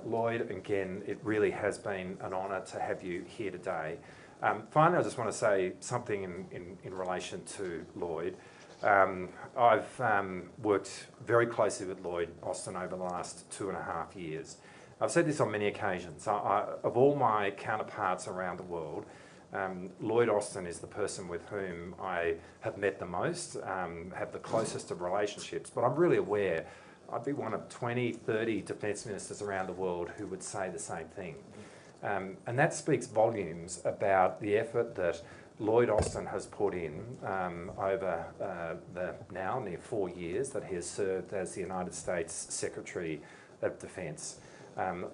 Lloyd, again, it really has been an honour to have you here today. Finally, I just want to say something in relation to Lloyd. I've worked very closely with Lloyd Austin over the last 2.5 years. I've said this on many occasions. Of all my counterparts around the world, Lloyd Austin is the person with whom I have met the most, have the closest of relationships, but I'm really aware I'd be one of 20, 30 defence ministers around the world who would say the same thing. And that speaks volumes about the effort that Lloyd Austin has put in over the now near 4 years that he has served as the United States Secretary of Defence.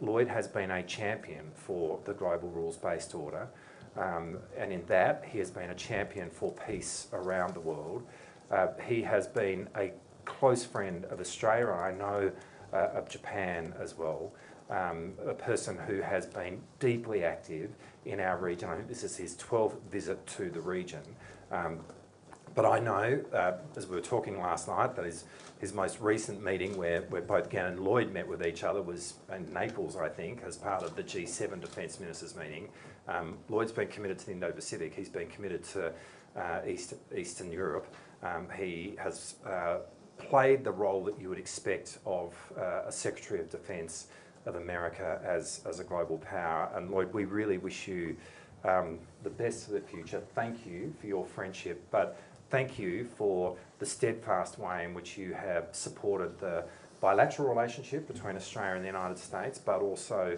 Lloyd has been a champion for the global rules-based order, and in that he has been a champion for peace around the world. He has been a close friend of Australia, I know of Japan as well, a person who has been deeply active in our region. I think this is his 12th visit to the region. But I know, as we were talking last night, that his most recent meeting where both Gann and Lloyd met with each other was in Naples, I think, as part of the G7 Defence Ministers meeting. Lloyd's been committed to the Indo-Pacific, he's been committed to Eastern Europe. He has played the role that you would expect of a Secretary of Defence of America as a global power. And Lloyd, we really wish you the best for the future. Thank you for your friendship, but thank you for the steadfast way in which you have supported the bilateral relationship between Australia and the United States, but also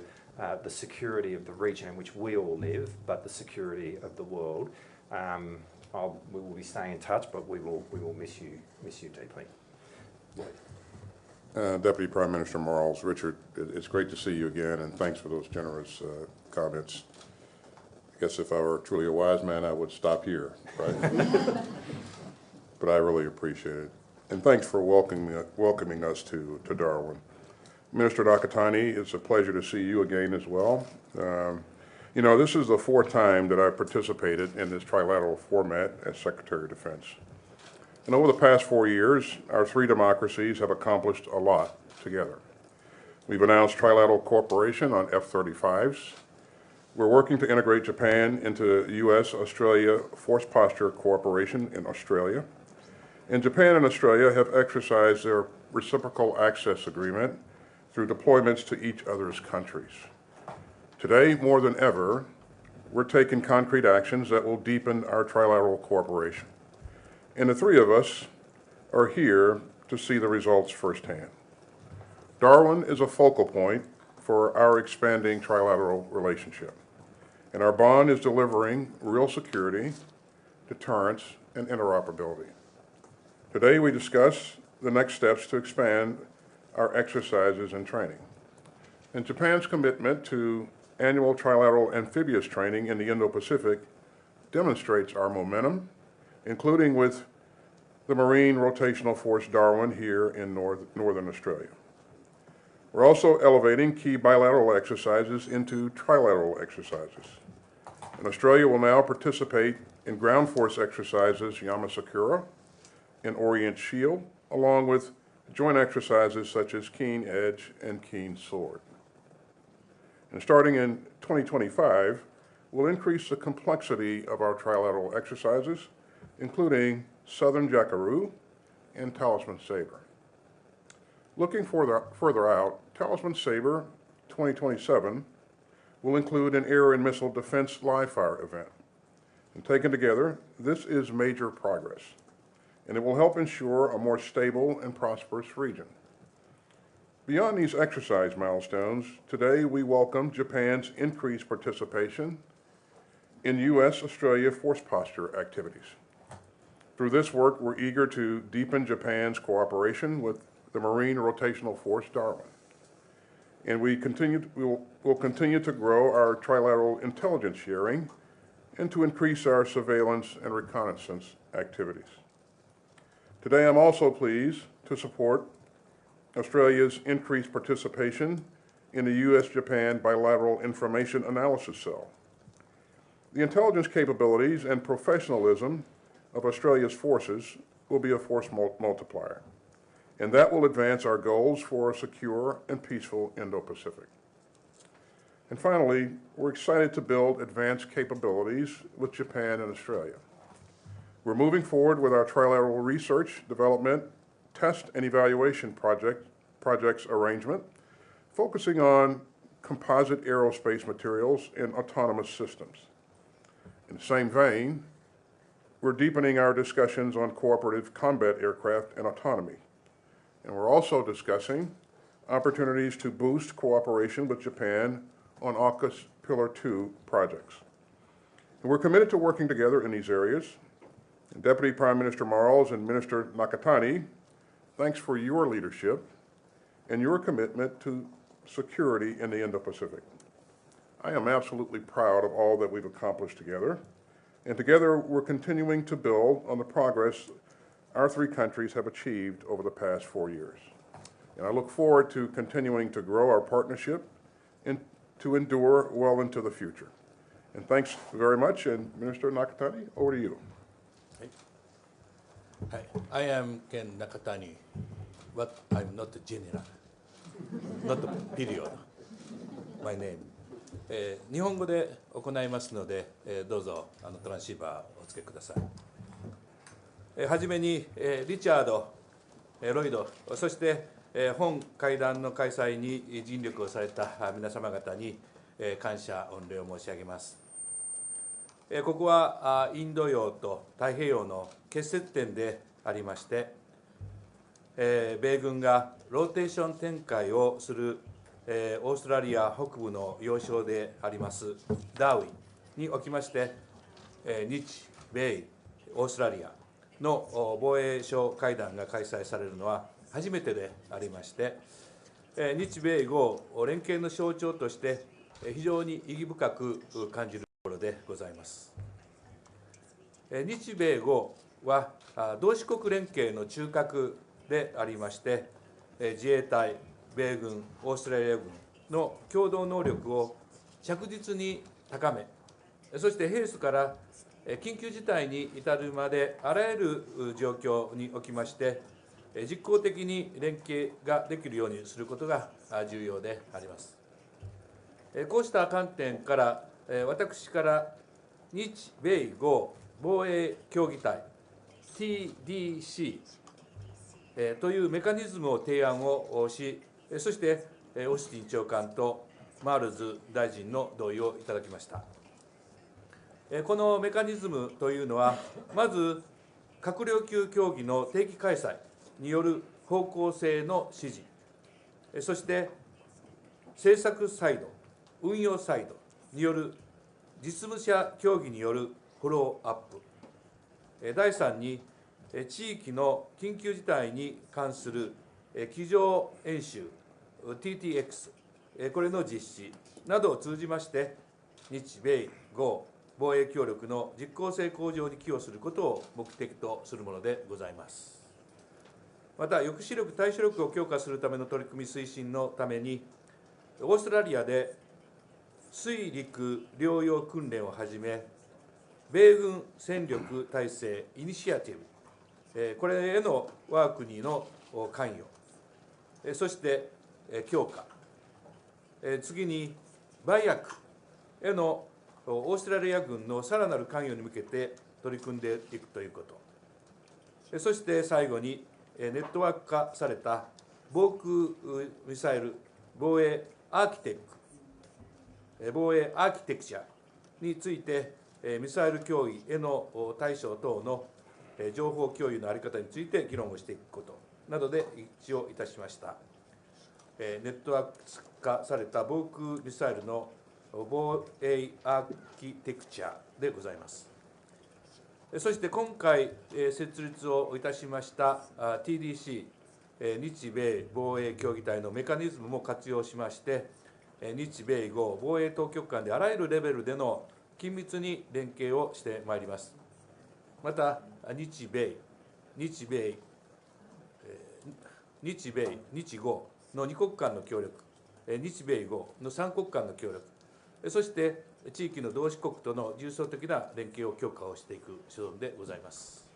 the security of the region in which we all live, but the security of the world. We will be staying in touch, but we will miss you deeply. Deputy Prime Minister Marles, Richard, it's great to see you again, and thanks for those generous comments. I guess if I were truly a wise man, I would stop here, right? But I really appreciate it. And thanks for welcoming us to Darwin. Minister Nakatani, it's a pleasure to see you again as well. You know, this is the 4th time that I've participated in this trilateral format as Secretary of Defense. And over the past 4 years, our 3 democracies have accomplished a lot together. We've announced trilateral cooperation on F-35s. We're working to integrate Japan into U.S.-Australia force posture cooperation in Australia. And Japan and Australia have exercised their reciprocal access agreement through deployments to each other's countries. Today, more than ever, we're taking concrete actions that will deepen our trilateral cooperation. And the 3 of us are here to see the results firsthand. Darwin is a focal point for our expanding trilateral relationship, and our bond is delivering real security, deterrence, and interoperability. Today we discuss the next steps to expand our exercises and training. And Japan's commitment to annual trilateral amphibious training in the Indo-Pacific demonstrates our momentum, including with the Marine Rotational Force Darwin here in Northern Australia. We're also elevating key bilateral exercises into trilateral exercises. And Australia will now participate in ground force exercises Yamasakura and Orient Shield, along with joint exercises such as Keen Edge and Keen Sword. And starting in 2025, we'll increase the complexity of our trilateral exercises, including Southern Jackaroo and Talisman Sabre. Looking further out, Talisman Sabre 2027 will include an air and missile defense live-fire event. And taken together, this is major progress, and it will help ensure a more stable and prosperous region. Beyond these exercise milestones, today we welcome Japan's increased participation in U.S.-Australia force posture activities. Through this work, we're eager to deepen Japan's cooperation with the Marine Rotational Force Darwin. And we'll continue to grow our trilateral intelligence sharing and to increase our surveillance and reconnaissance activities. Today, I'm also pleased to support Australia's increased participation in the U.S.-Japan Bilateral Information Analysis Cell. The intelligence capabilities and professionalism of Australia's forces will be a force multiplier. and that will advance our goals for a secure and peaceful Indo-Pacific. And finally, we're excited to build advanced capabilities with Japan and Australia. We're moving forward with our trilateral research, development, test, and evaluation projects arrangement, focusing on composite aerospace materials and autonomous systems. In the same vein, we're deepening our discussions on cooperative combat aircraft and autonomy. And we're also discussing opportunities to boost cooperation with Japan on AUKUS Pillar 2 projects. And we're committed to working together in these areas. And Deputy Prime Minister Marles and Minister Nakatani, thanks for your leadership and your commitment to security in the Indo-Pacific. I am absolutely proud of all that we've accomplished together, and together we're continuing to build on the progress our three countries have achieved over the past 4 years. And I look forward to continuing to grow our partnership and to endure well into the future. And thanks very much, and Minister Nakatani, over to you. Hi, I am Ken Nakatani, but I'm not a general, not a period, my name. 日本語で行いますので、どうぞトランシーバーをお付けください。はじめに、リチャード、ロイド、そして、本会談の開催に尽力をされた皆様方に、感謝御礼を申し上げます。ここはインド洋と太平洋の結節点でありまして、米軍がローテーション展開をするオーストラリア北部の要衝でありますダーウィにおきまして、日米オーストラリアの防衛相会談が開催されるのは初めてでありまして、日米豪連携の象徴として非常に意義深く感じるところでございます。日米豪は同志国連携の中核でありまして、自衛隊、米軍、オーストラリア軍の共同能力を着実に高め、そして平素から緊急事態に至るまであらゆる状況におきまして、実効的に連携ができるようにすることが重要であります。こうした観点から、私から日米豪防衛協議体 TDC というメカニズムを提案をし、そしてオースティン長官とマールズ大臣の同意をいただきました。このメカニズムというのは、まず閣僚級協議の定期開催による方向性の指示、そして政策サイド、運用サイドによる実務者協議によるフォローアップ、第3に地域の緊急事態に関する机上演習 TTX、これの実施などを通じまして、日米豪防衛協力の実効性向上に寄与することを目的とするものでございます。また、抑止力、対処力を強化するための取り組み推進のために、オーストラリアで水陸両用訓練をはじめ、米軍戦力体制イニシアティブ、これへの我が国の関与、そして強化、次に売薬へのオーストラリア軍のさらなる関与に向けて取り組んでいくということ、そして最後にネットワーク化された防空ミサイル防衛アーキテクチャについて、ミサイル脅威への対処等の情報共有の在り方について議論をしていくことなどで一致をいたしました。ネットワーク化された防空ミサイルの防衛アーキテクチャでございます。そして今回設立をいたしました TDC、日米防衛協議体のメカニズムも活用しまして、日米豪防衛当局間であらゆるレベルでの緊密に連携をしてまいります。また、日豪の2国間の協力、日米豪の3国間の協力、そして地域の同志国との重層的な連携を強化をしていく所存でございます。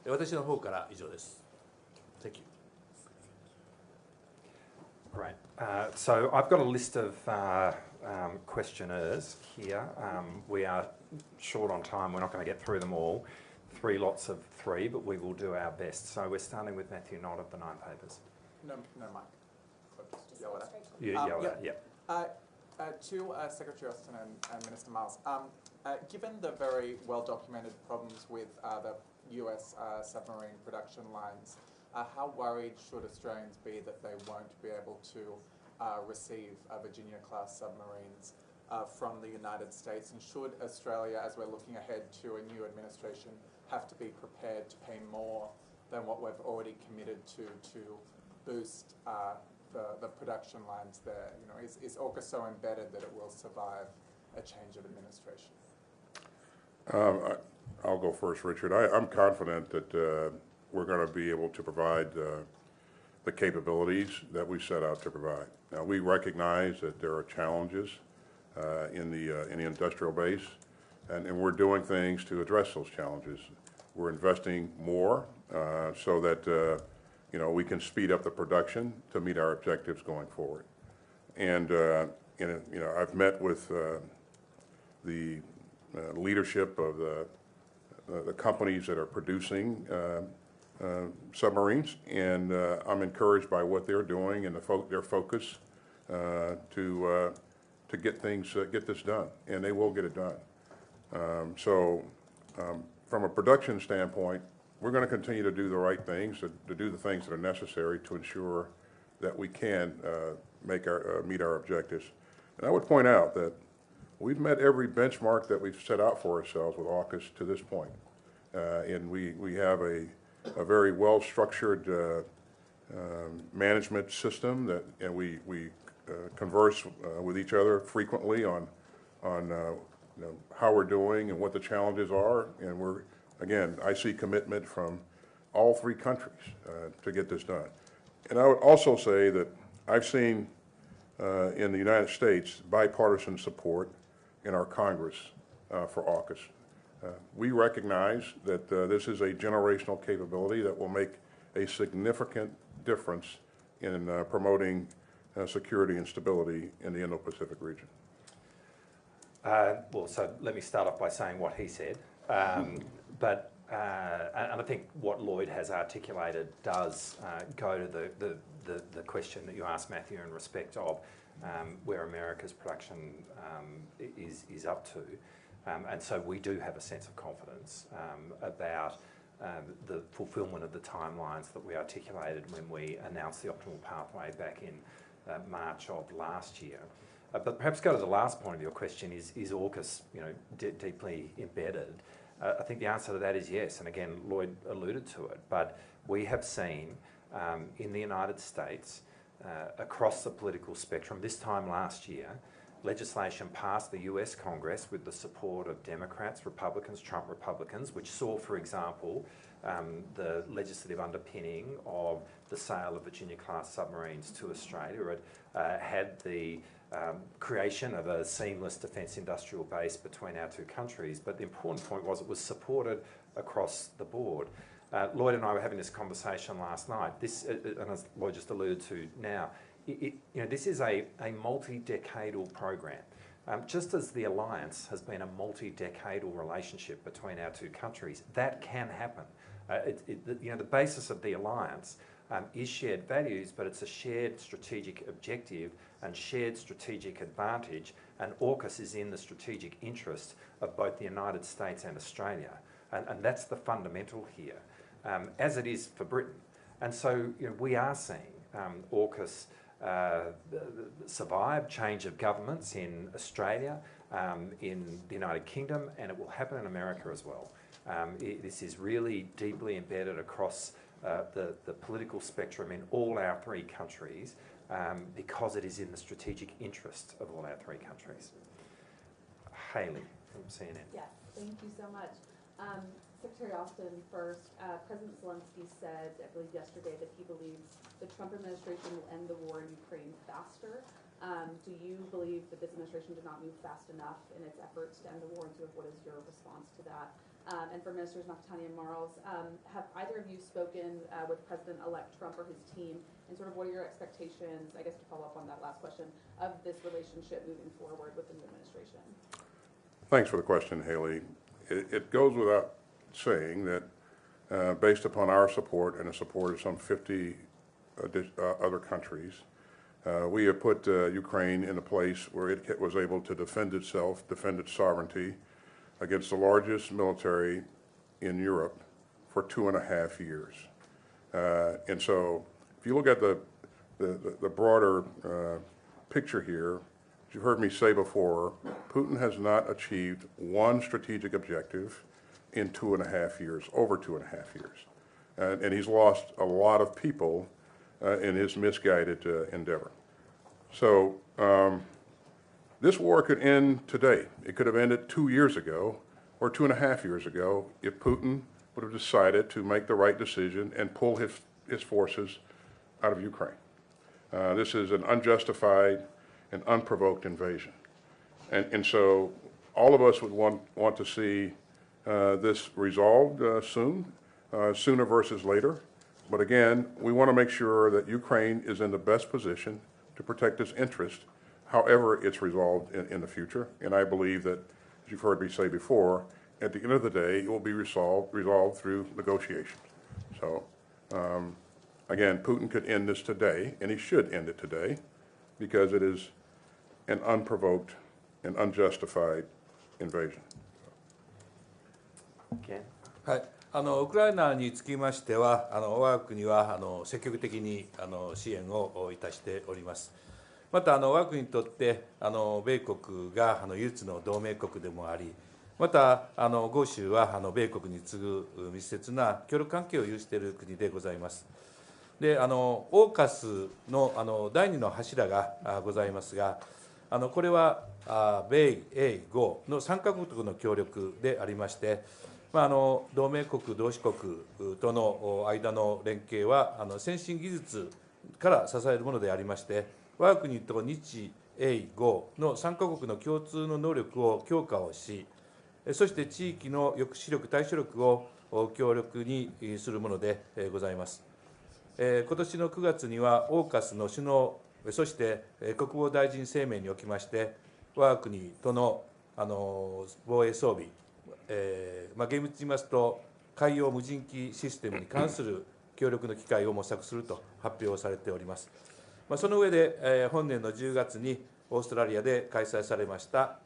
私の方から以上です。Thank you. Great. So I've got a list of questioners here. We are short on time. We're not going to get through them all. 3 lots of 3, but we will do our best. So we're starting with Matthew Knott of the 9 Papers. No, Mike. To Secretary Austin and Minister Marles, given the very well-documented problems with the US submarine production lines, how worried should Australians be that they won't be able to receive Virginia-class submarines from the United States? And should Australia, as we're looking ahead to a new administration, have to be prepared to pay more than what we've already committed to boost the production lines there? You know, is AUKUS so embedded that it will survive a change of administration? I'll go first, Richard. I'm confident that we're going to be able to provide the capabilities that we set out to provide. Now, we recognize that there are challenges in the industrial base, and we're doing things to address those challenges. We're investing more so that you know, we can speed up the production to meet our objectives going forward. And you know, I've met with the leadership of the companies that are producing submarines, and I'm encouraged by what they're doing and their focus to get this done, and they will get it done. From a production standpoint, we're going to continue to do the right things, to do the things that are necessary to ensure that we can meet our objectives. And I would point out that we've met every benchmark that we've set out for ourselves with AUKUS to this point. And we have a very well-structured management system and we converse with each other frequently on you know, how we're doing and what the challenges are. And again, I see commitment from all 3 countries to get this done. And I would also say that I've seen in the United States bipartisan support in our Congress for AUKUS. We recognize that this is a generational capability that will make a significant difference in promoting security and stability in the Indo-Pacific region. Well, so let me start off by saying what he said. And I think what Lloyd has articulated does go to the question that you asked, Matthew, in respect of where America's production is up to. And so we do have a sense of confidence about the fulfilment of the timelines that we articulated when we announced the optimal pathway back in March of last year. But perhaps go to the last point of your question, is AUKUS, you know, deeply embedded? I think the answer to that is yes, and again, Lloyd alluded to it, but we have seen in the United States, across the political spectrum, this time last year, legislation passed the US Congress with the support of Democrats, Republicans, Trump Republicans, which saw, for example, the legislative underpinning of the sale of Virginia-class submarines to Australia. It had the creation of a seamless defence industrial base between our 2 countries. But the important point was it was supported across the board. Lloyd and I were having this conversation last night. And as Lloyd just alluded to now, you know, this is a multi-decadal program. Just as the alliance has been a multi-decadal relationship between our 2 countries, that can happen. You know, the basis of the alliance is shared values, but it's a shared strategic objective and shared strategic advantage, and AUKUS is in the strategic interest of both the United States and Australia, and that's the fundamental here, as it is for Britain. And so, you know, we are seeing AUKUS survive change of governments in Australia, in the United Kingdom, and it will happen in America as well. This is really deeply embedded across the political spectrum in all our 3 countries, because it is in the strategic interest of all our 3 countries. Haley from CNN. Yes, thank you so much. Secretary Austin, first, President Zelensky said, I believe yesterday, that he believes the Trump administration will end the war in Ukraine faster. Do you believe that this administration did not move fast enough in its efforts to end the war, and sort of what is your response to that? And for Ministers Nakatani and Marles, have either of you spoken with President-elect Trump or his team And sort of what are your expectations, I guess to follow up on that last question, of this relationship moving forward with the new administration? Thanks for the question, Haley. It goes without saying that based upon our support and the support of some 50 other countries, we have put Ukraine in a place where it was able to defend itself, defend its sovereignty against the largest military in Europe for 2.5 years. And so if you look at the broader picture here, as you've heard me say before, Putin has not achieved one strategic objective in 2.5 years, over 2.5 years. And he's lost a lot of people in his misguided endeavor. So this war could end today. It could have ended 2 years ago or 2.5 years ago if Putin would have decided to make the right decision and pull his forces out of Ukraine. This is an unjustified and unprovoked invasion. And so all of us would want to see this resolved soon, sooner versus later. But again, we want to make sure that Ukraine is in the best position to protect its interest, however it's resolved in the future. And I believe that, as you've heard me say before, at the end of the day, it will be resolved through negotiations. So again, Putin could end this today, and he should end it today, because it is an unprovoked and unjustified invasion. Ken? はい、ウクライナにつきましては、我が国は積極的に支援をいたしております。また我が国にとって米国が唯一の同盟国でもあり、また豪州は米国に次ぐ密接な協力関係を有している国でございます。で、オーカスの第2の柱がございますが、これは米英豪の3カ国の協力でありまして、同盟国、同志国との間の連携は先進技術から支えるものでありまして、我が国と日英豪の3カ国の共通の能力を強化をし、そして地域の抑止力、対処力を強力にするものでございます。今年の9月には、オーカスの首脳、そして国防大臣声明におきまして、我が国との防衛装備、厳密に言いますと、海洋無人機システムに関する協力の機会を模索すると発表されております。その上で、本年の10月にオーストラリアで開催されました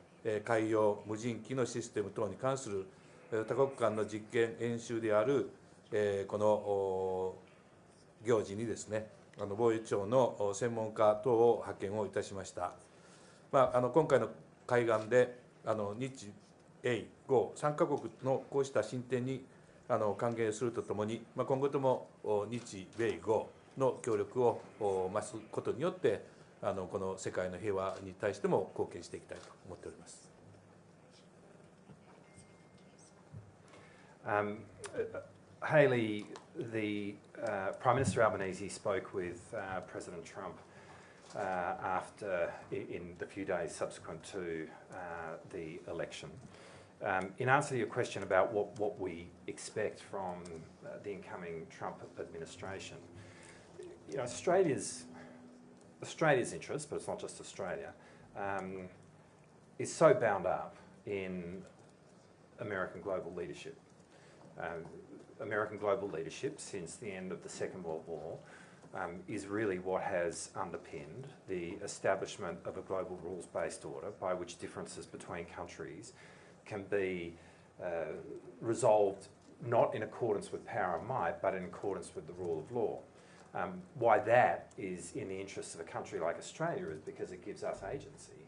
海洋無人機のシステム等に関する多国間の実験演習であるこの行事にですね、防衛庁の専門家等を派遣をいたしました。今回の会談で日英豪3カ国のこうした進展に歓迎するとともに、今後とも日米豪の協力を増すことによって、この世界の平和に対しても貢献していきたいと思っております。Haley, the Prime Minister Albanese spoke with President Trump in the few days subsequent to the election. In answer to your question about what we expect from the incoming Trump administration, you know, Australia's interest, but it's not just Australia, is so bound up in American global leadership. American global leadership since the end of the Second World War is really what has underpinned the establishment of a global rules-based order by which differences between countries can be resolved not in accordance with power and might, but in accordance with the rule of law. Why that is in the interests of a country like Australia is because it gives us agency.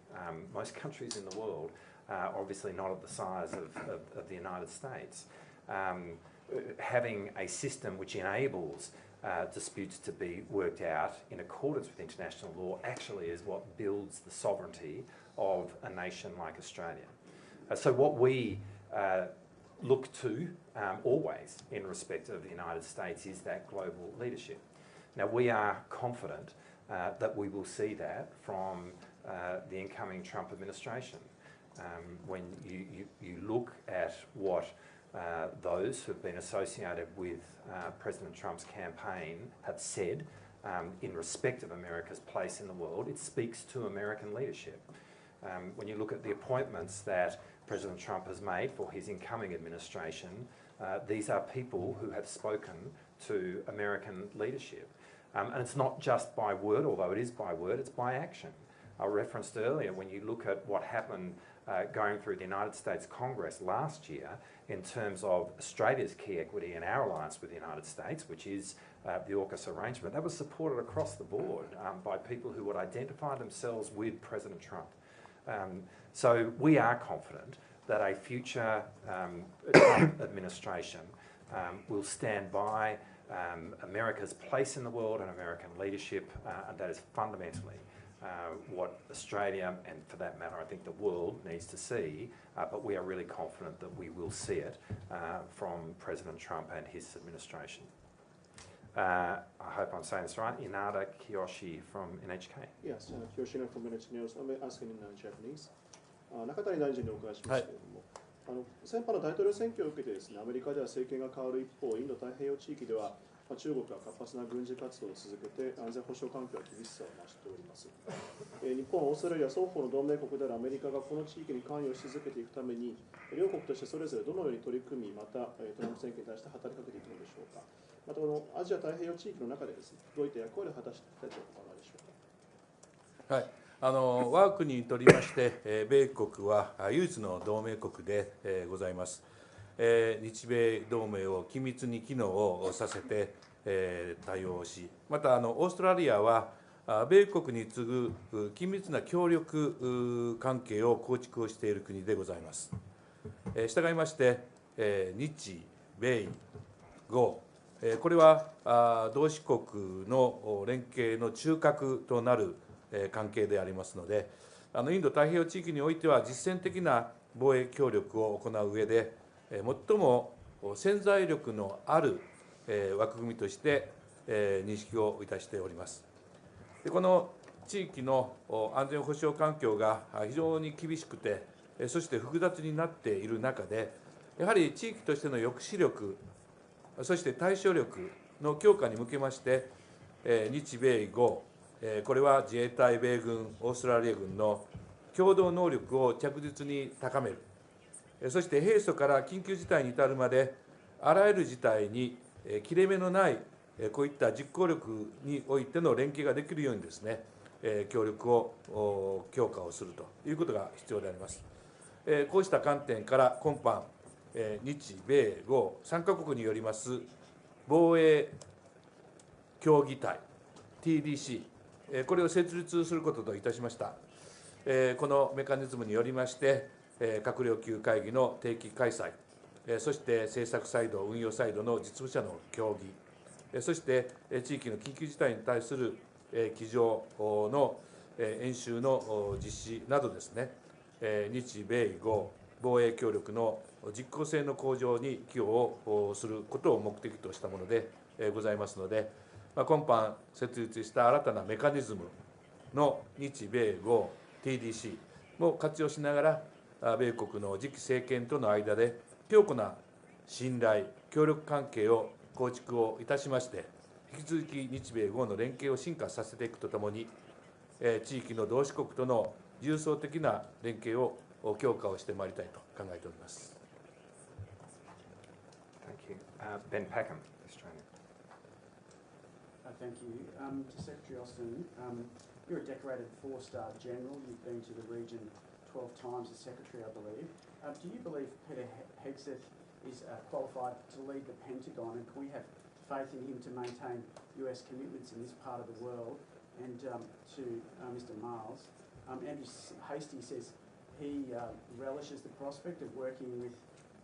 Most countries in the world are obviously not of the size of the United States. Having a system which enables disputes to be worked out in accordance with international law actually is what builds the sovereignty of a nation like Australia. So what we look to always in respect of the United States is that global leadership. Now we are confident that we will see that from the incoming Trump administration. When you look at what those who have been associated with President Trump's campaign have said in respect of America's place in the world. It speaks to American leadership. When you look at the appointments that President Trump has made for his incoming administration, these are people who have spoken to American leadership. And it's not just by word, although it is by word, it's by action. I referenced earlier, when you look at what happened going through the United States Congress last year in terms of Australia's key equity in our alliance with the United States, which is the AUKUS arrangement, that was supported across the board by people who would identify themselves with President Trump. So we are confident that a future Trump administration will stand by America's place in the world and American leadership, and that is fundamentally what Australia, and for that matter I think the world, needs to see, but we are really confident that we will see it from President Trump and his administration. I hope I'm saying this right. Inada Kiyoshi from NHK. Yes, Kiyoshi from NHK News. I'm asking in Japanese. 中谷大臣にお伺いしますけれども、先般の大統領選挙を受けてですね、アメリカでは政権が変わる一方、インド太平洋地域では中国が活発な軍事活動を続けて安全保障環境は厳しさを増しております。日本、オーストラリア双方の同盟国であるアメリカがこの地域に関与し続けていくために、両国としてそれぞれどのように取り組み、またトランプ政権に対して働きかけていくのでしょうか。またこのアジア太平洋地域の中でですね、どういった役割を果たしていきたいとお考えでしょうか。はい、我が国にとりまして、米国は唯一の同盟国でございます。日米同盟を緊密に機能をさせて対応し、またオーストラリアは米国に次ぐ緊密な協力関係を構築をしている国でございます。従いまして、日米豪、これは同志国の連携の中核となる関係でありますので、インド太平洋地域においては実践的な防衛協力を行う上で、最も潜在力のある枠組みとして認識をいたしております。でこの地域の安全保障環境が非常に厳しくて、そして複雑になっている中で、やはり地域としての抑止力、そして対処力の強化に向けまして、日米豪、これは自衛隊、米軍、オーストラリア軍の共同能力を着実に高める、そして平素から緊急事態に至るまで、あらゆる事態に切れ目のない、こういった実行力においての連携ができるようにですね、協力を強化をするということが必要であります。こうした観点から今般、日米豪3カ国によります防衛協議体 TDC、これを設立することといたしました。このメカニズムによりまして、閣僚級会議の定期開催、そして政策サイド、運用サイドの実務者の協議、そして地域の緊急事態に対する机上の演習の実施などですね、日米豪防衛協力の実効性の向上に寄与をすることを目的としたものでございますので、今般設立した新たなメカニズムの日米豪 TDC も活用しながら、米国の次期政権との間で強固な信頼、協力関係を構築をいたしまして、引き続き日米豪の連携を進化させていくとともに、地域の同志国との重層的な連携を強化をしてまいりたいと考えております。Thank you. Ben Packham, Australia. Thank you. To Secretary Austin, you're a decorated 4-star general. You've been to the region 12 times as Secretary, I believe. Do you believe Peter Hegseth is qualified to lead the Pentagon, and can we have faith in him to maintain US commitments in this part of the world? And to Mr Marles, Andrew Hastie says he relishes the prospect of working with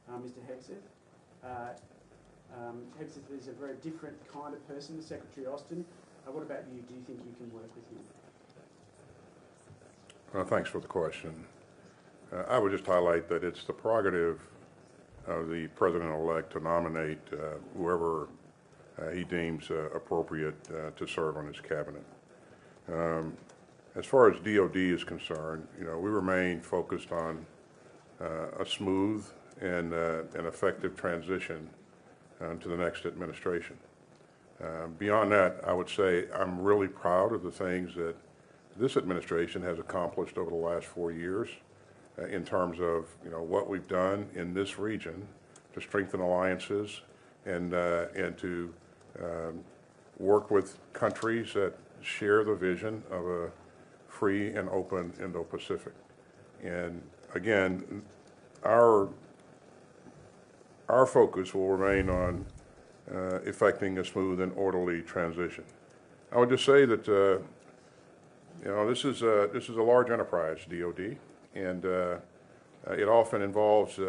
Mr Hegseth. Hegseth is a very different kind of person to Secretary Austin. What about you? Do you think you can work with him? Thanks for the question. I would just highlight that it's the prerogative of the President-elect to nominate whoever he deems appropriate to serve on his cabinet. As far as DOD is concerned, we remain focused on a smooth and an effective transition to the next administration. Beyond that, I would say I'm really proud of the things that this administration has accomplished over the last 4 years in terms of what we've done in this region to strengthen alliances and to work with countries that share the vision of a free and open Indo-Pacific. And again, our focus will remain on effecting a smooth and orderly transition. I would just say that this is a large enterprise, DoD, and it often involves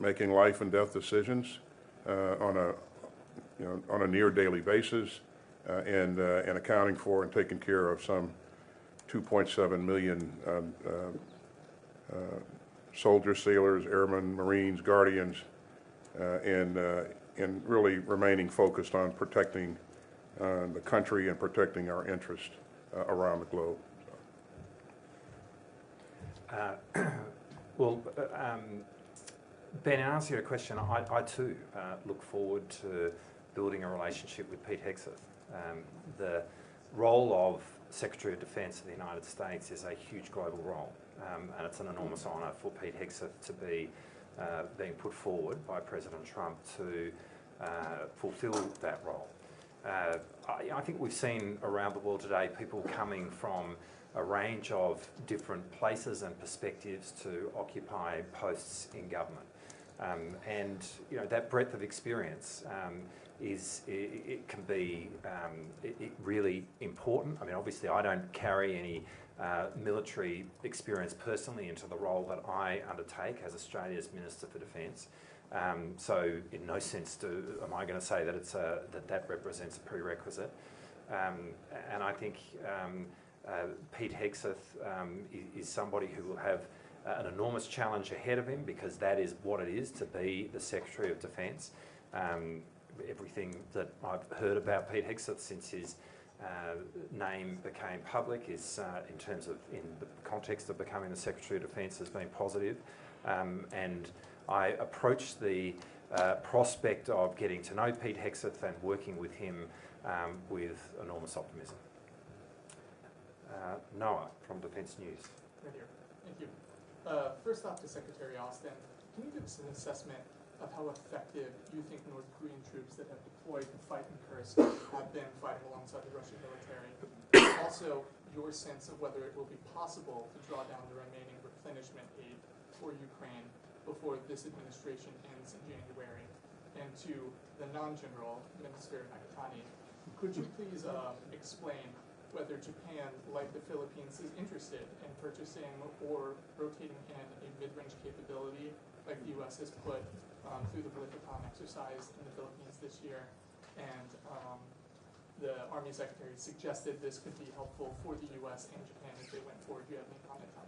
making life and death decisions on a near daily basis, and accounting for and taking care of some 2.7 million soldiers, sailors, airmen, Marines, Guardians, and really remaining focused on protecting the country and protecting our interests around the globe. Well, Ben, in answer to your question, I too look forward to building a relationship with Pete Hegseth. The role of Secretary of Defence of the United States is a huge global role, and it's an enormous honour for Pete Hegseth to be being put forward by President Trump to fulfil that role. I think we've seen around the world today people coming from a range of different places and perspectives to occupy posts in government. And that breadth of experience it can be really important. I mean, obviously I don't carry any military experience personally into the role that I undertake as Australia's Minister for Defence. So in no sense am I going to say that that represents a prerequisite. And I think Pete Hegseth is somebody who will have an enormous challenge ahead of him, because that is what it is to be the Secretary of Defence. Everything that I've heard about Pete Hegseth since his name became public is, in the context of becoming the Secretary of Defence, has been positive. And I approach the prospect of getting to know Pete Hegseth and working with him with enormous optimism. Noah from Defence News. Right here. Thank you. First off, to Secretary Austin, can you give us an assessment of how effective you think North Korean troops that have deployed to fight in Kursk have been fighting alongside the Russian military? Also, your sense of whether it will be possible to draw down the remaining replenishment aid for Ukraine before this administration ends in January. And to the non-general, Minister Nakatani, could you please explain whether Japan, like the Philippines, is interested in purchasing or rotating in a mid-range capability like the U.S. has put through the Trilateral exercise in the Philippines this year? And the Army Secretary suggested this could be helpful for the U.S. and Japan if they went forward. Do you have any comment on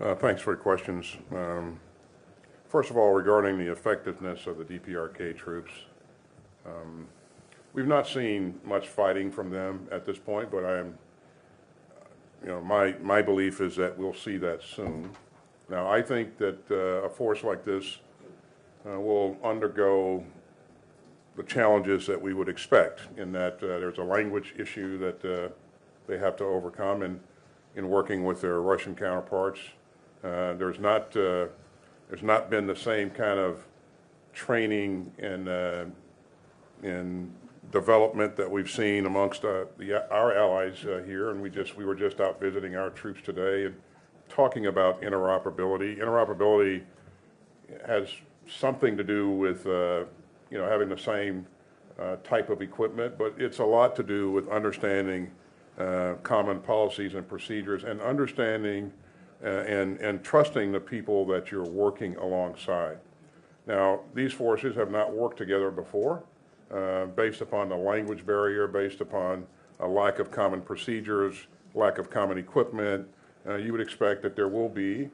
that? Thanks for your questions. First of all, regarding the effectiveness of the DPRK troops, we've not seen much fighting from them at this point, but I am, my belief is that we'll see that soon. Now, I think that a force like this will undergo the challenges that we would expect, in that there's a language issue that they have to overcome in working with their Russian counterparts. There's not been the same kind of training and development that we've seen amongst our allies here, and we were just out visiting our troops today and talking about interoperability. Interoperability has something to do with having the same type of equipment, but it's a lot to do with understanding common policies and procedures, and understanding and trusting the people that you're working alongside. Now, these forces have not worked together before, based upon the language barrier, based upon a lack of common procedures, lack of common equipment. You would expect that there will be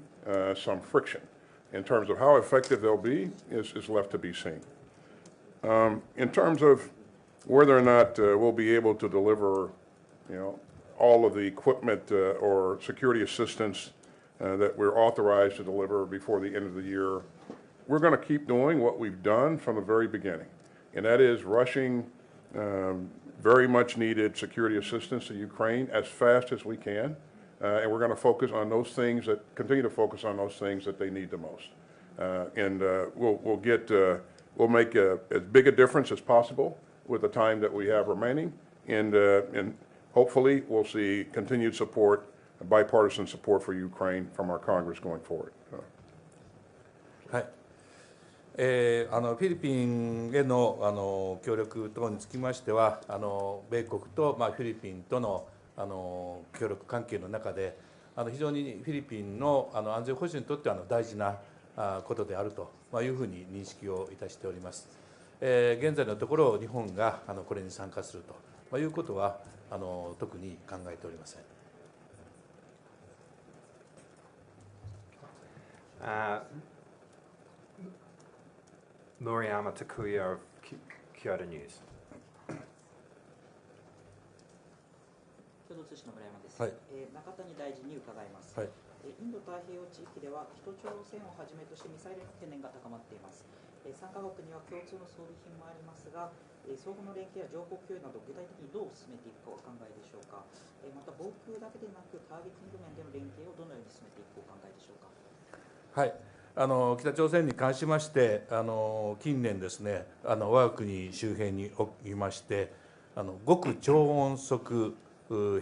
some friction. In terms of how effective they'll be is left to be seen. In terms of whether or not we'll be able to deliver, all of the equipment or security assistance that we're authorized to deliver before the end of the year, we're going to keep doing what we've done from the very beginning. and that is rushing very much needed security assistance to Ukraine as fast as we can. And we're going to focus on those things continue to focus on those things that they need the most. We'll make as big a difference as possible with the time that we have remaining. And hopefully we'll see continued support, bipartisan support for Ukraine from our Congress going forward. はい。フィリピンへの協力等につきましては、米国とフィリピンとの協力関係の中で、非常にフィリピンの安全保障にとっては大事なことであるというふうに認識をいたしております。現在のところ、日本がこれに参加するということは特に考えておりません。Muriyama Takuya of Kyoto News. 共同通信の村山です。はい。中谷大臣に伺います。はい。インド太平洋地域では北朝鮮をはじめとしてミサイルの懸念が高まっています。3カ国には共通の装備品もありますが、相互の連携や情報共有など具体的にどう進めていくかお考えでしょうか。また防空だけでなくターゲティング面での連携をどのように進めていくかお考えでしょうか。はい。北朝鮮に関しまして、近年ですね、我が国周辺におきまして、極超音速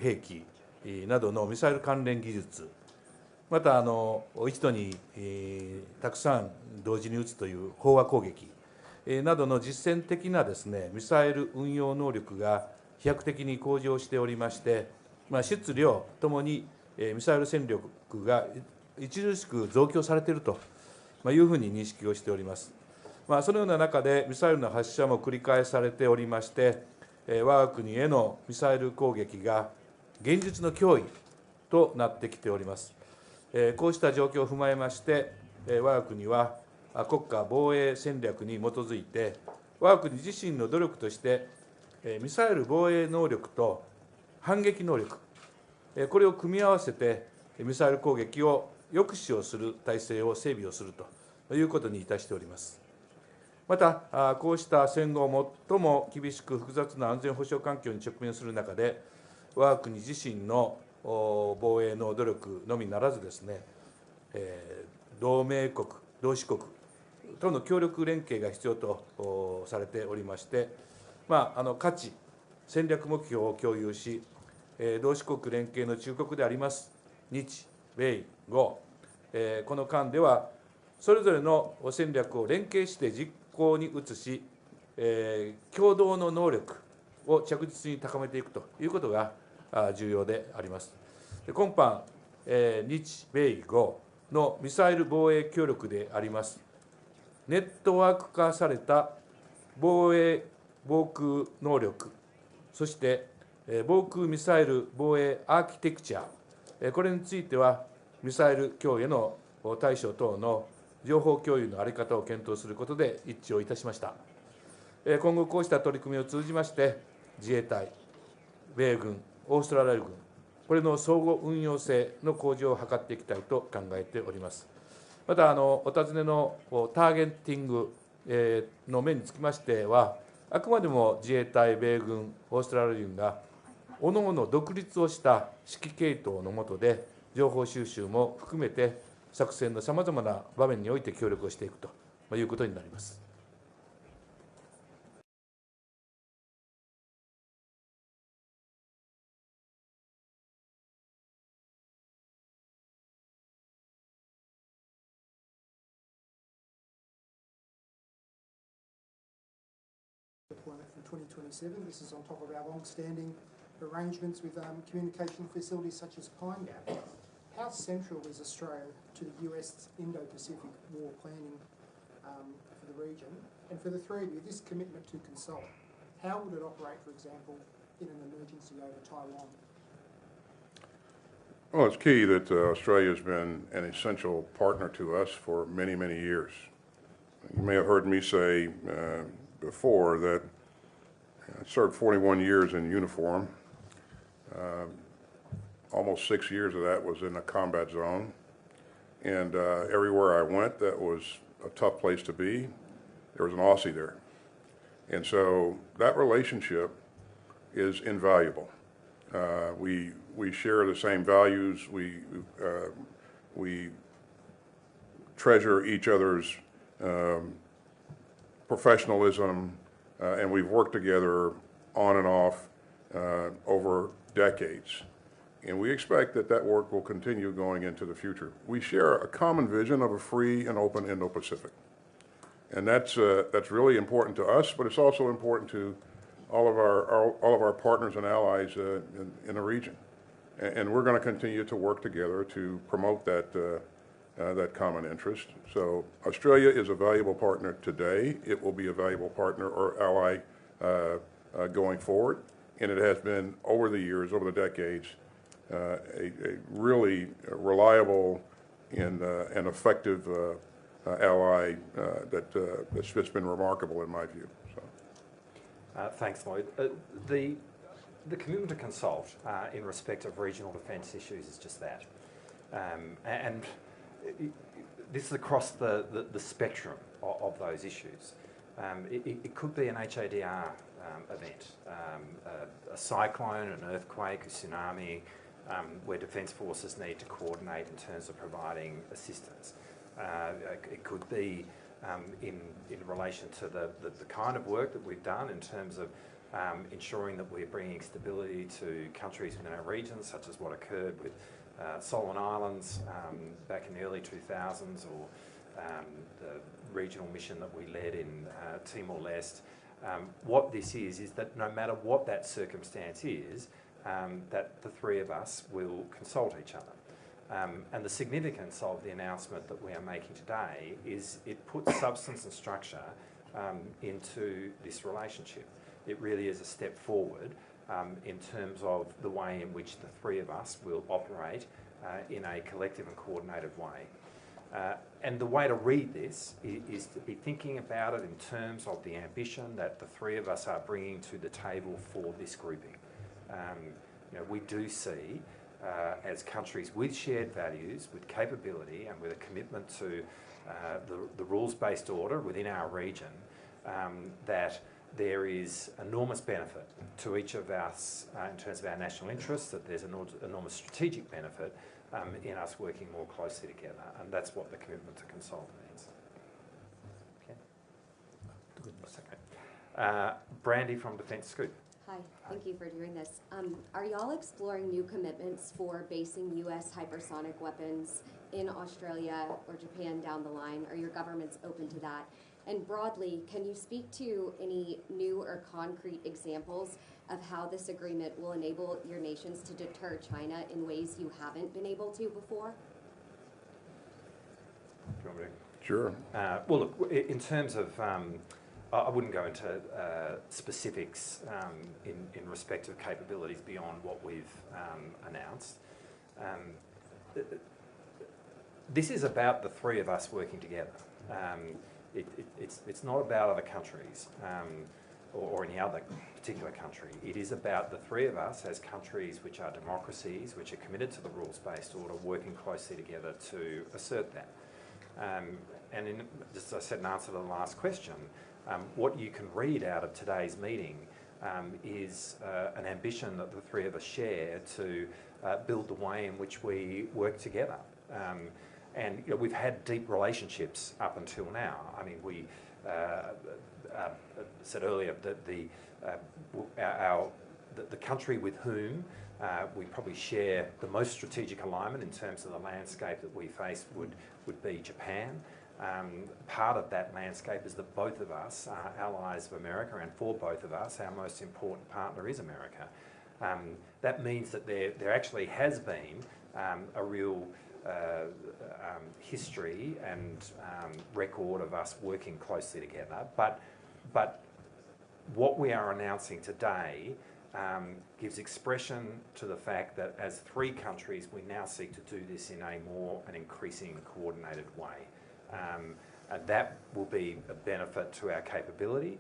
兵器などのミサイル関連技術、また一度にたくさん同時に撃つという飽和攻撃などの実践的なですね、ミサイル運用能力が飛躍的に向上しておりまして、質量ともにミサイル戦力が著しく増強されているというふうに認識をしております。そのような中でミサイルの発射も繰り返されておりまして、我が国へのミサイル攻撃が現実の脅威となってきております。こうした状況を踏まえまして、我が国は国家防衛戦略に基づいて、我が国自身の努力として、ミサイル防衛能力と反撃能力、これを組み合わせて、ミサイル攻撃を抑止をする体制を整備をするということにいたしております。また、こうした戦後最も厳しく複雑な安全保障環境に直面する中で、我が国自身の防衛の努力のみならずですね、同盟国、同志国との協力連携が必要とされておりまして、価値、戦略目標を共有し、同志国連携の中核であります日、米、豪、この間では、それぞれの戦略を連携して実行に移し、共同の能力を着実に高めていくということが重要であります。今般、日米豪のミサイル防衛協力であります、ネットワーク化された防衛防空能力、そして防空ミサイル防衛アーキテクチャ、これについては、ミサイル供与の対処等の情報共有の在り方を検討することで一致をいたしました。今後、こうした取り組みを通じまして、自衛隊、米軍、オーストラリア軍、これの相互運用性の向上を図っていきたいと考えております。また、お尋ねのターゲティングの面につきましては、あくまでも自衛隊、米軍、オーストラリア軍が、各々独立をした指揮系統の下で、情報収集も含めて、作戦のさまざまな場面において協力をしていくということになります。Deployment from 2027. This is on top of our long-standing arrangements with communication facilities such as Pine Gap. How central is Australia to the US Indo-Pacific war planning for the region? And for the three of you, this commitment to consult, how would it operate, for example, in an emergency over Taiwan? Well, it's key that Australia has been an essential partner to us for many, many years. You may have heard me say before that I served 41 years in uniform. Almost 6 years of that was in a combat zone. And everywhere I went, that was a tough place to be. There was an Aussie there. And so that relationship is invaluable. We share the same values. We treasure each other's professionalism, and we've worked together on and off over decades. And we expect that that work will continue going into the future. We share a common vision of a free and open Indo-Pacific. And that's really important to us, but it's also important to all of our partners and allies in the region. And we're going to continue to work together to promote that common interest. So Australia is a valuable partner today. It will be a valuable partner or ally going forward. And it has been over the years, over the decades, a really reliable and effective ally that's just been remarkable in my view. So. Thanks, Lloyd. The commitment to consult in respect of regional defence issues is just that. And this is across the spectrum of those issues. It could be an HADR event, a cyclone, an earthquake, a tsunami, where defence forces need to coordinate in terms of providing assistance. It could be in relation to the kind of work that we've done in terms of ensuring that we're bringing stability to countries within our region, such as what occurred with Solomon Islands back in the early 2000s, or the regional mission that we led in Timor-Leste. What this is that no matter what that circumstance is, that the three of us will consult each other. And the significance of the announcement that we are making today is it puts substance and structure into this relationship. It really is a step forward in terms of the way in which the three of us will operate in a collective and coordinated way. And the way to read this is to be thinking about it in terms of the ambition that the three of us are bringing to the table for this grouping. We do see, as countries with shared values, with capability and with a commitment to the rules-based order within our region, that there is enormous benefit to each of us in terms of our national interests, that there's enormous strategic benefit in us working more closely together, and that's what the commitment to consult means. Okay. Brandy from Defence Scoop. Hi, thank you for doing this. Are y'all exploring new commitments for basing U.S. hypersonic weapons in Australia or Japan down the line? Are your governments open to that? And broadly, can you speak to any new or concrete examples of how this agreement will enable your nations to deter China in ways you haven't been able to before? Do you want me to? Sure. Well, look, in terms of, I wouldn't go into specifics in respect of capabilities beyond what we've announced. This is about the three of us working together. It's not about other countries or any other particular country. It is about the three of us as countries which are democracies, which are committed to the rules-based order, working closely together to assert that. And just as I said in answer to the last question, what you can read out of today's meeting is an ambition that the three of us share to build the way in which we work together. And we've had deep relationships up until now. I mean, we said earlier that the country with whom we probably share the most strategic alignment in terms of the landscape that we face would be Japan. Part of that landscape is that both of us are allies of America, and for both of us, our most important partner is America. That means that there actually has been a real history and record of us working closely together. But what we are announcing today gives expression to the fact that as three countries, we now seek to do this in a more and increasing coordinated way. And that will be a benefit to our capability.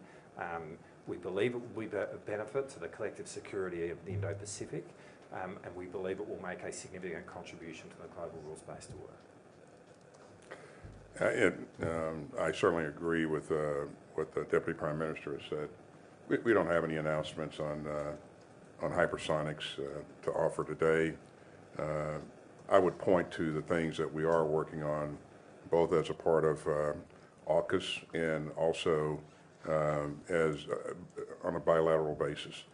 We believe it will be a benefit to the collective security of the Indo-Pacific, and we believe it will make a significant contribution to the global rules-based order. I certainly agree with what the Deputy Prime Minister has said. We don't have any announcements on hypersonics to offer today. I would point to the things that we are working on, both as a part of AUKUS and also as on a bilateral basis.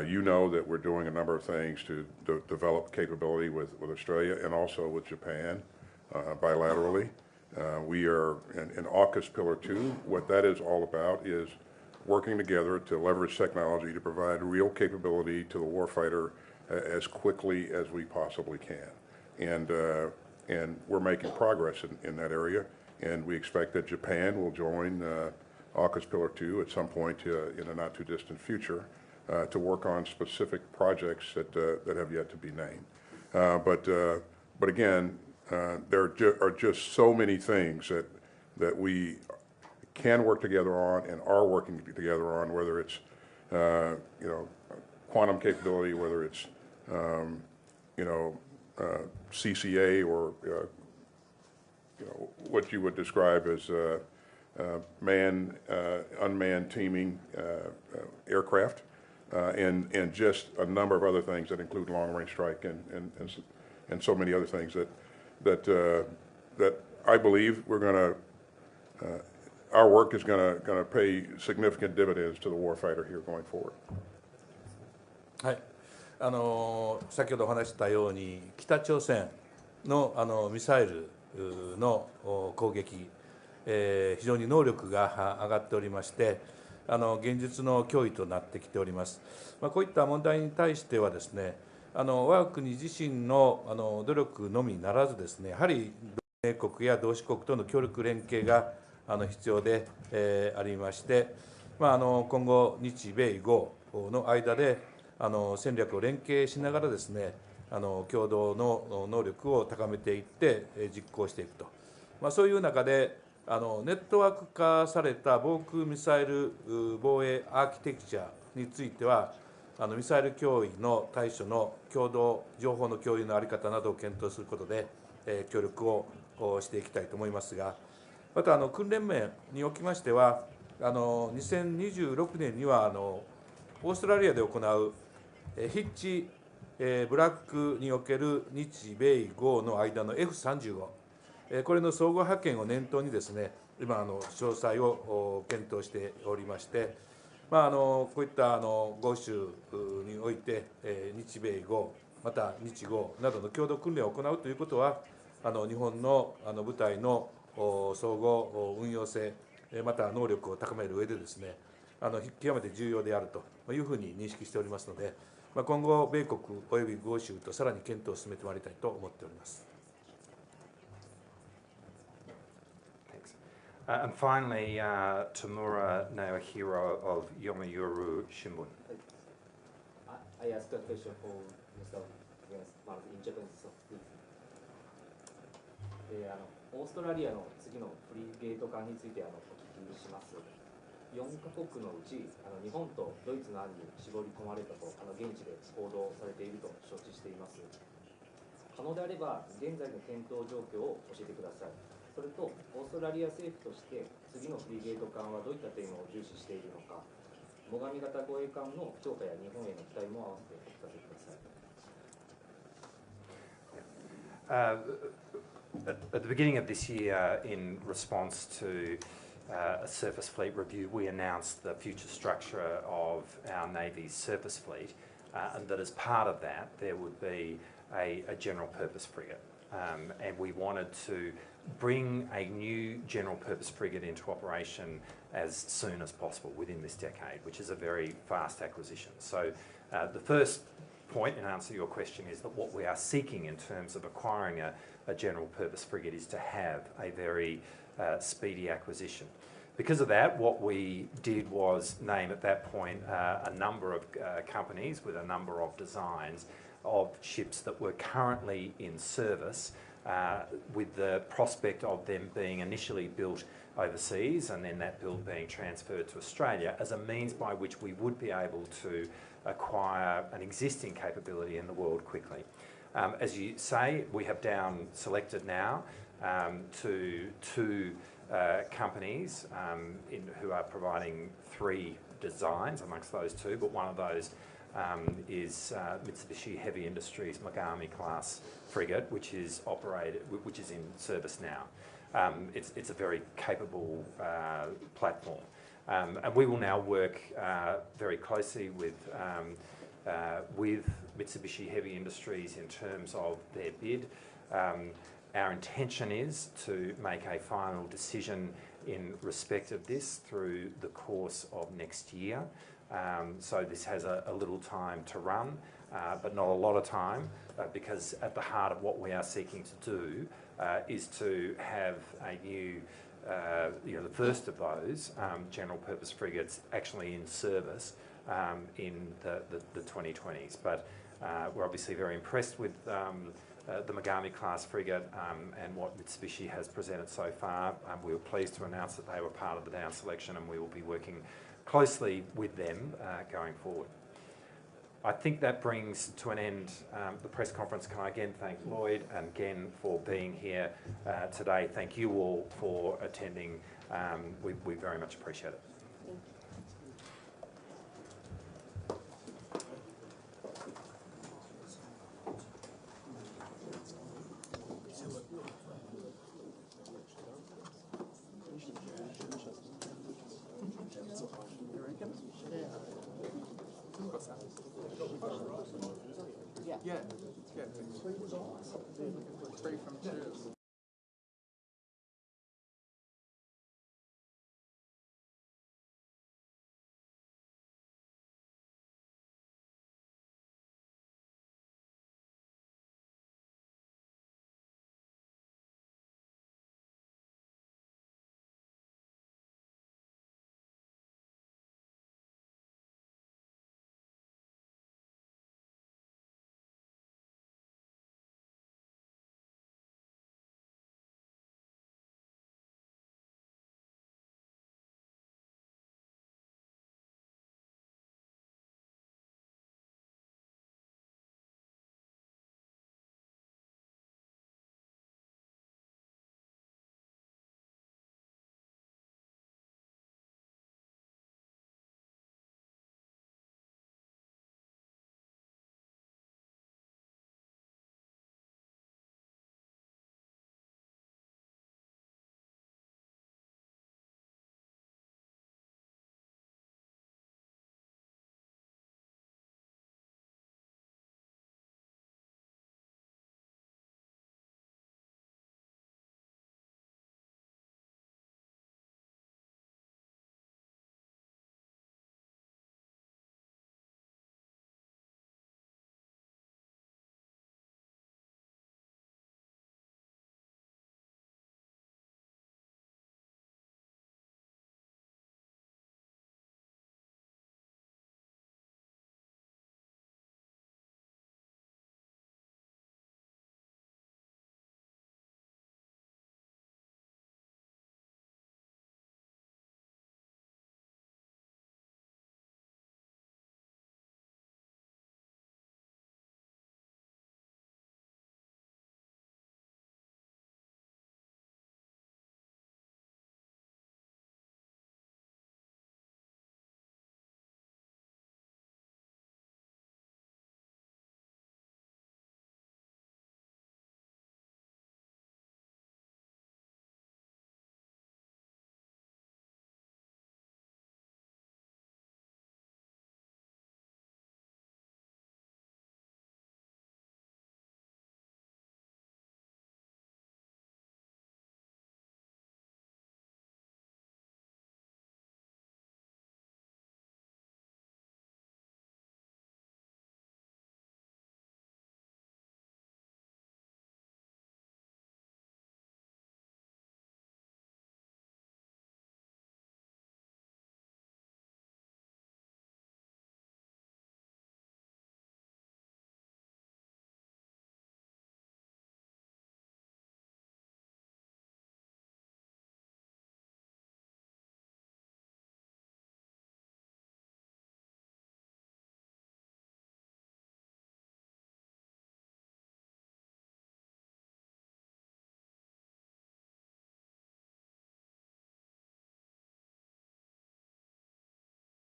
You know that we're doing a number of things to develop capability with Australia and also with Japan bilaterally. We are in AUKUS Pillar 2. What that is all about is working together to leverage technology to provide real capability to the warfighter as quickly as we possibly can. And we're making progress in that area, and we expect that Japan will join AUKUS Pillar 2 at some point in a not too distant future to work on specific projects that have yet to be named. But again, there are just so many things that we can work together on and are working together on, whether it's quantum capability, whether it's CCA or what you would describe as unmanned teaming aircraft, and just a number of other things that include long-range strike and so many other things that I believe we're going to our work is going to pay significant dividends to the warfighter here going forward. はい、先ほどお話したように北朝鮮のミサイルの攻撃、非常に能力が上がっておりまして、現実の脅威となってきております。こういった問題に対してはですね、我が国自身の努力のみならずですね、やはり同盟国や同志国との協力連携が必要でありまして、今後日米豪の間で戦略を連携しながらですね、共同の能力を高めていって実行していくと、そういう中でネットワーク化された防空ミサイル防衛アーキテクチャについては、ミサイル脅威の対処の共同情報の共有の在り方などを検討することで協力をしていきたいと思いますが、また訓練面におきましては、2026年にはオーストラリアで行うヒッチブラックにおける日米豪の間の F35、これの相互派遣を念頭にですね、今詳細を検討しておりまして、こういった豪州において日米豪また日豪などの共同訓練を行うということは、日本の部隊の総合運用性また能力を高める上でですね、極めて重要であるというふうに認識しておりますので、今後米国および豪州とさらに検討を進めてまいりたいと思っております。And finally, Tamura Naohiro of Yomiuri Shimbun. I asked a question for Mr. Marles in Japanese, so please. オーストラリアの次のフリゲート艦についてお聞きします。4カ国のうち日本とドイツの案に絞り込まれたと現地で報道されていると承知しています。可能であれば現在の検討状況を教えてください。それとオーストラリア政府として次のフリゲート艦はどういった点を重視しているのか、最上型護衛艦の強化や日本への期待も合わせてお聞かせください。At the beginning of this year, in response to a surface fleet review, we announced the future structure of our Navy's surface fleet, and that as part of that, there would be a general purpose frigate. And we wanted to bring a new general purpose frigate into operation as soon as possible within this decade, which is a very fast acquisition. So the first point in answer to your question is that what we are seeking in terms of acquiring a general purpose frigate is to have a very speedy acquisition. Because of that, what we did was name at that point a number of companies with a number of designs of ships that were currently in service, with the prospect of them being initially built overseas and then that build being transferred to Australia as a means by which we would be able to acquire an existing capability in the world quickly. As you say, we have down selected now to two companies who are providing 3 designs amongst those 2, but one of those is Mitsubishi Heavy Industries Megami class frigate, which is in service now. It's a very capable platform, and we will now work very closely with Mitsubishi Heavy Industries in terms of their bid. Our intention is to make a final decision in respect of this through the course of next year. So this has a little time to run, but not a lot of time, because at the heart of what we are seeking to do is to have a new, the first of those general purpose frigates actually in service in the 2020s. But we're obviously very impressed with the Megami class frigate and what Mitsubishi has presented so far. We were pleased to announce that they were part of the down selection, and we will be working closely with them going forward. I think that brings to an end the press conference. Can I again thank Lloyd and again for being here today. Thank you all for attending. We very much appreciate it. Yeah. 3 from